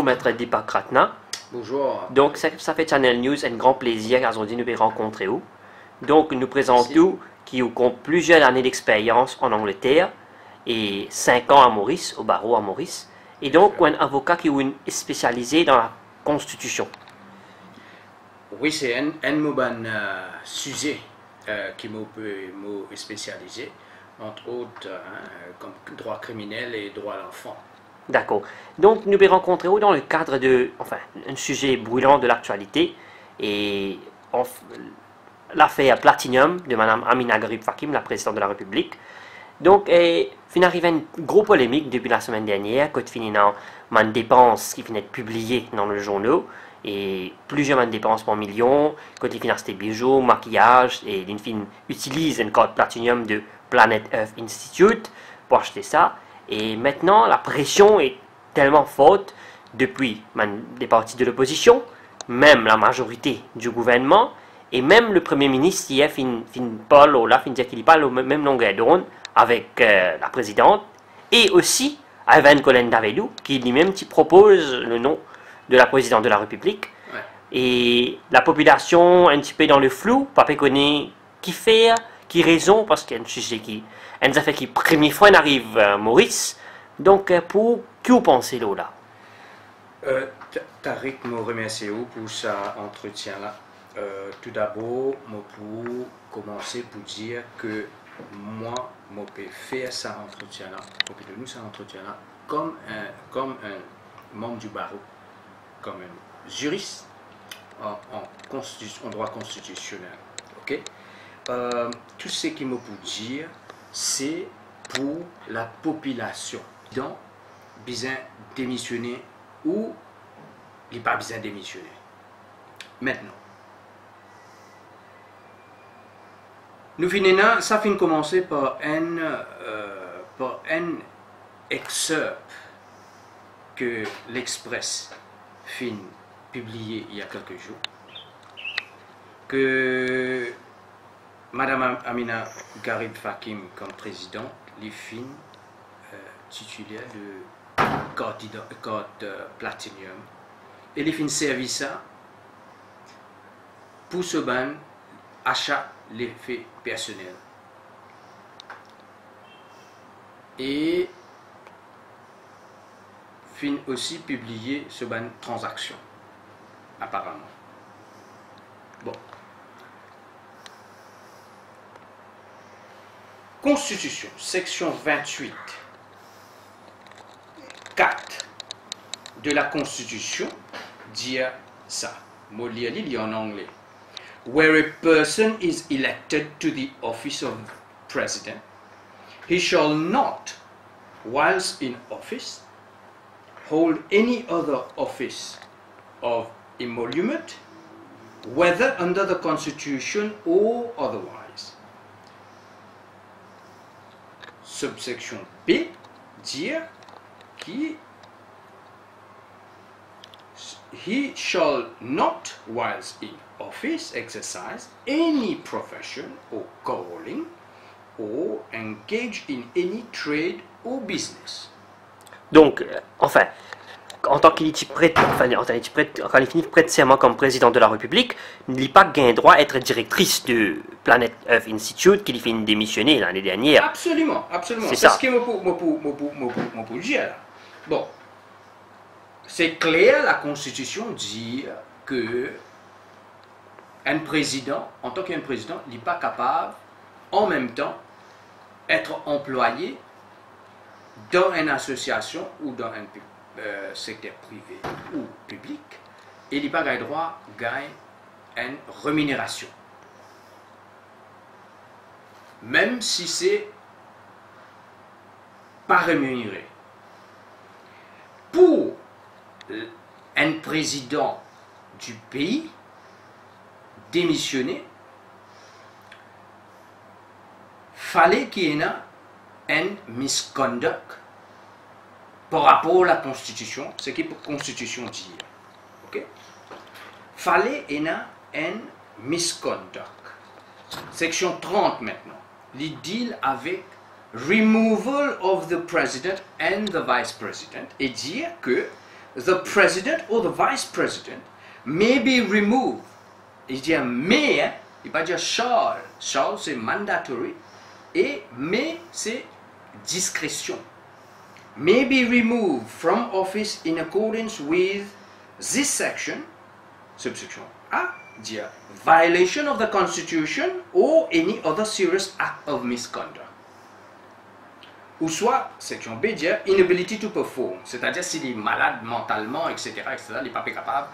Maître Deepak Ratna. Bonjour. Donc, ça fait Channel News un grand plaisir car on dit nous rencontrer où. Donc, nous présentons qui compte plusieurs années d'expérience en Angleterre et 5 ans à Maurice, au barreau à Maurice. Et donc, un avocat qui est spécialisé dans la Constitution. Oui, c'est un sujet qui m'a spécialisé, entre autres, comme droit criminel et droit à l'enfant. D'accord. Donc, nous avons rencontré dans le cadre de, un sujet brûlant de l'actualité et l'affaire Platinum de Mme Amina Garib Fakim, la présidente de la République. Donc, il arrivé une grosse polémique depuis la semaine dernière, quand il y a une dépense qui finit de publier dans le journal, et plusieurs dépenses par millions, quand il finit acheter bijoux, maquillage, et il utilise une carte Platinum de Planet Earth Institute pour acheter ça. Et maintenant, la pression est tellement forte depuis des partis de l'opposition, même la majorité du gouvernement, et même le Premier ministre hier fin dire qu'il parle au même longueur d'onde avec la présidente, et aussi Ivan Colin Davidou, qui lui-même propose le nom de la présidente de la République. Ouais. Et la population un petit peu dans le flou, pas connaît qui faire, qui raison, parce qu'il y a un sujet qui fait qui première fois arrive à Maurice. Donc, pour qui vous pensez là? Tariq me remercie pour ça entretien-là. Tout d'abord, pour commencer pour dire que moi, je peux faire ça entretien-là, nous ça entretien-là, comme un membre du barreau, comme un juriste en droit constitutionnel. Ok? Tout ce qu'il me peut dire, c'est pour la population. Donc, besoin démissionner ou il n'est pas besoin démissionner. Maintenant, nous finissons, ça finit commencer par un excerpt que l'Express fin publié il y a quelques jours, que Madame Amina Garib Fakim comme président, les fin titulaire de carte Platinum, et les fin servi ça pour ce ban achat l'effet personnel. Et fin aussi publier ce ban transaction, apparemment. Bon. Constitution, section 28, 4 de la Constitution dit ça. Moi, lire en anglais. Where a person is elected to the office of president, he shall not, whilst in office, hold any other office of emolument, whether under the Constitution or otherwise. Subsection B dit qui he shall not, whilst in office, exercise any profession or calling or engage in any trade or business. Donc, en tant qu'il est prêt, quand il finit prêt de serment comme président de la République, il n'a pas gain droit à être directrice de Planet Earth Institute qu'il finit démissionner l'année dernière. Absolument, absolument. C'est ça. Ce que je peux dire là. Bon, c'est clair, la Constitution dit que un président, en tant qu'un président, n'est pas capable, en même temps, être employé dans une association ou dans un secteur privé ou public, et il n'a pas le droit de gagner une rémunération. Même si c'est pas rémunéré. Pour un président du pays démissionner, fallait qu'il y ait un misconduct par rapport à la Constitution, ce que la Constitution dit. Ok? Fallait qu'il y ait un misconduct. Section 30 maintenant. Il deal avec removal of the president and the vice president et dire que the president or the vice president may be removed. Il dit mais, hein, il ne va pas dire shall. Shall c'est mandatory et mais c'est discrétion. May be removed from office in accordance with this section, subsection A, dire violation of the constitution or any other serious act of misconduct. Ou soit, section B, dire inability to perform, c'est-à-dire s'il est malade mentalement, etc., il n'est pas capable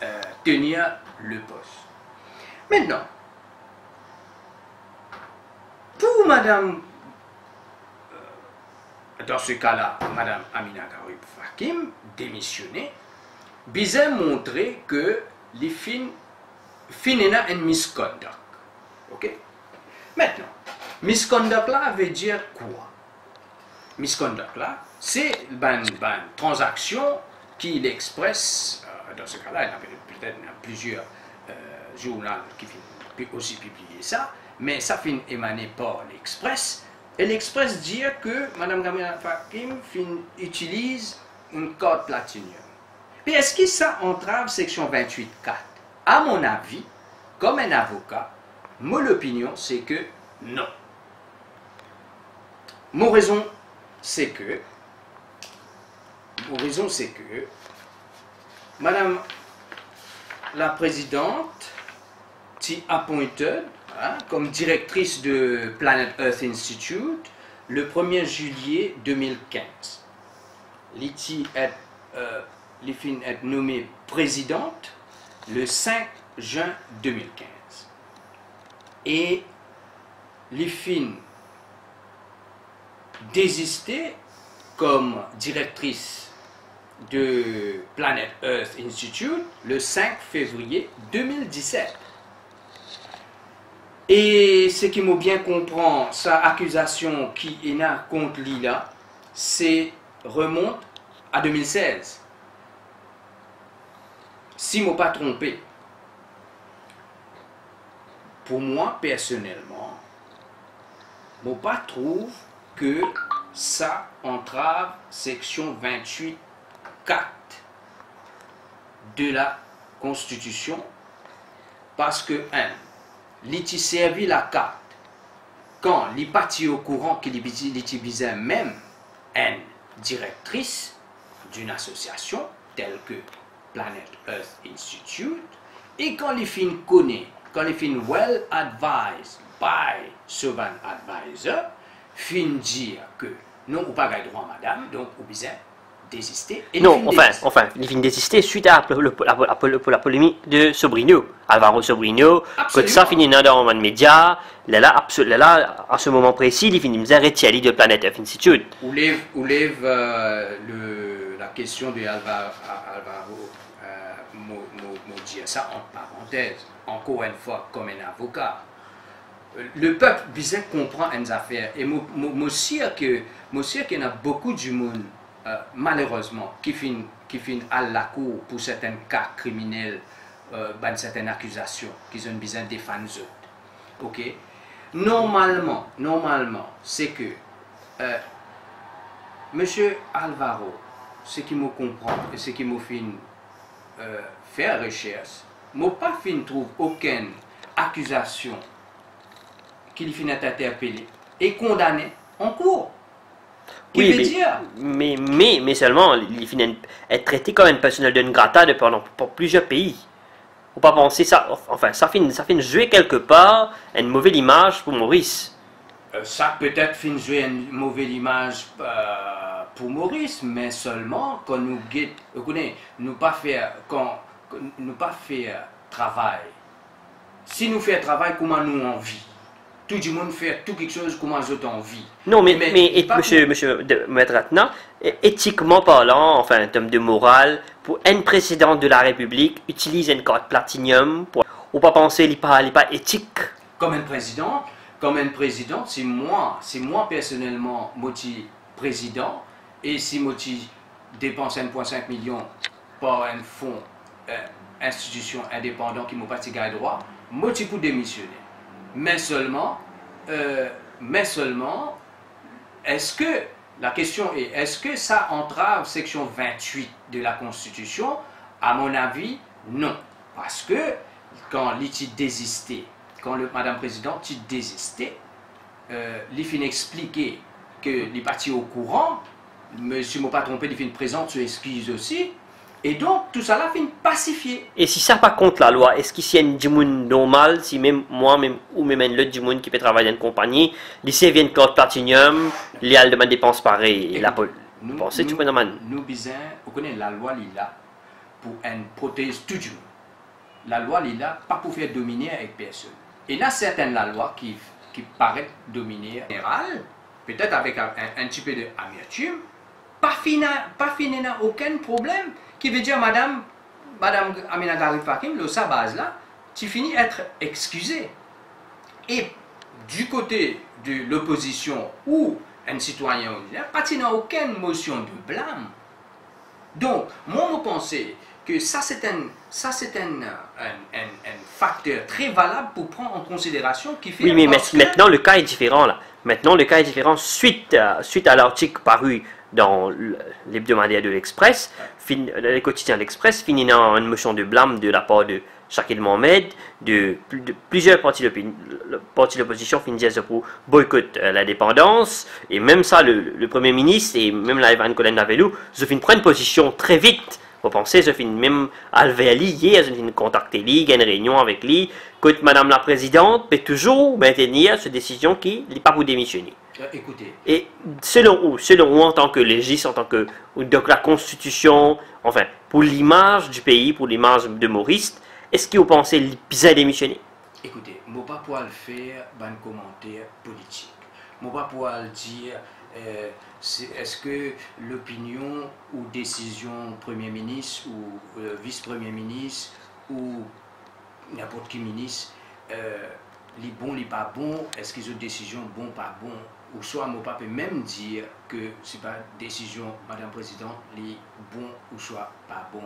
de tenir le poste. Maintenant, pour Madame, dans ce cas-là, Madame Amina Gharib Fakim démissionner, bizarre montrer que les fins un misconduct. Ok? Maintenant, misconduct là veut dire quoi? Misconduct là, c'est une transaction qui l'expresse, dans ce cas-là, il y a peut-être plusieurs journaux qui peuvent aussi publier ça, mais ça finit émané par l'Express. Et l'Express dit que Mme Gamina Fakim utilise une carte Platinum. Et est-ce que ça entrave section 28.4? À mon avis, comme un avocat, mon opinion, c'est que non. Mon raison, c'est que Madame la présidente t'y appointed comme directrice de Planet Earth Institute le 1er juillet 2015. Liti est nommée présidente le 5 juin 2015. Et Lifin désisté comme directrice de Planet Earth Institute le 5 février 2017. Et ce qui m'a bien comprend, sa accusation qui est là contre Lila, c'est remonte à 2016. Si je ne m'ai pas trompé, pour moi personnellement, je ne pas trouve que ça entrave section 28.4 de la Constitution parce que, il servi la carte quand il parti au courant qu'il utilisait même une directrice d'une association telle que Planet Earth Institute et quand il fin connaît, quand il fin well advised by Sovan Advisor, fin dire que non, ou pas gagne droit madame, donc ou bien désister. Et non, enfin, il vient désister suite à la polémique de Sobrino, Alvaro Sobrino, que ça finit dans les médias, là, à ce moment précis, il finit de retirer de Planet Earth Institute. Ou lève la question de Alvaro, dire ça en parenthèse, encore une fois, comme un avocat. Le peuple bien comprend une affaire, et moi aussi qu'il y a beaucoup de monde, malheureusement, qui finit à la cour pour certains cas criminels, certaines accusations, qui ont besoin de défendre eux. Ok? Normalement, c'est que Monsieur Alvaro, ce qui me comprend et ce qui me fait faire recherche, moi pas fin trouve aucune accusation qu'il finit interpellé et condamné en cours. Oui, mais seulement, il finit être traité comme une personnel de grata pour plusieurs pays. Faut pas penser ça, enfin, ça finit jouer quelque part une mauvaise image pour Maurice. Ça peut-être finit jouer une mauvaise image pour Maurice, mais seulement quand nous nous pas faire travail. Si nous faisons travail, comment nous en vit? Tout le monde fait tout quelque chose comment je t'en vis. Non, mais monsieur Maître Atna, éthiquement parlant, enfin en termes de morale, pour un président de la République utilise une carte Platinum, ou pas penser qu'il n'est pas éthique. Comme un président, c'est moi personnellement, moti président, et si moti dépense 1,5 million par un fonds, institution indépendante qui m'a pas tigé droit, moti pour démissionner. Mais seulement, est-ce que la question est, est-ce que ça entrave section 28 de la Constitution? À mon avis, non. Parce que quand l'ITI désisté, quand le Madame Président t'y désisté, il fin expliquer que les partis au courant, monsieur m'a pas trompé, il fin présente ses excuses aussi, et donc tout ça là fin pacifié. Et si ça pas contre la loi, est-ce qu'il y a une djimoun normal, si même moi, même, ou même un autre djimoun qui peut travailler dans une compagnie, lycée vient de Claude Platinum, il y a des dépenses pareilles, et la pensée, tu peux demander. Nous, bizarre, on connaît la loi là pour une prothèse tout du monde. La loi là, pas pour faire dominer avec personne. Et il y a certaines la loi qui paraissent dominer en général, peut-être avec un petit peu d'amertume, pas fini n'a aucun problème, qui veut dire Madame Amina Garib Fakim, le sa base là, tu finis être excusé. Et du côté de l'opposition ou un citoyen ordinaire, il n'y a aucune motion de blâme. Donc, moi, je pense que ça, c'est un facteur très valable pour prendre en considération qui fait... Oui, mais maintenant, le cas est différent, là. Maintenant, le cas est différent suite à l'article paru dans l'hebdomadaire de l'Express, le quotidien de l'Express, finit dans une motion de blâme de la part de Shakil Mohamed, de plusieurs partis d'opposition finissent pour boycotter la dépendance, et même ça, le Premier ministre et même la Evan Colin Navelou, ils ont pris une position très vite. Vous pensez, ils ont même enlevé lui, hier, ils ont contacté lui, il y a une réunion avec lui, que Madame la Présidente peut toujours maintenir cette décision qui n'est pas pour démissionner. Écoutez. Et selon vous, en tant que légiste, en tant que donc la Constitution, enfin, pour l'image du pays, pour l'image de Maurice, est-ce que vous pensez qu'il peut démissionner? Écoutez, je ne vais pas pouvoir le faire dans un commentaire politique. Je ne vais pas pouvoir le dire, est-ce que l'opinion ou décision Premier ministre ou vice-premier ministre ou n'importe qui ministre, les bons, les pas bons, est-ce qu'ils ont une décision bon, pas bon? Ou soit, je ne peux même dire que ce n'est pas décision, Madame Présidente, les bons ou soit pas bon.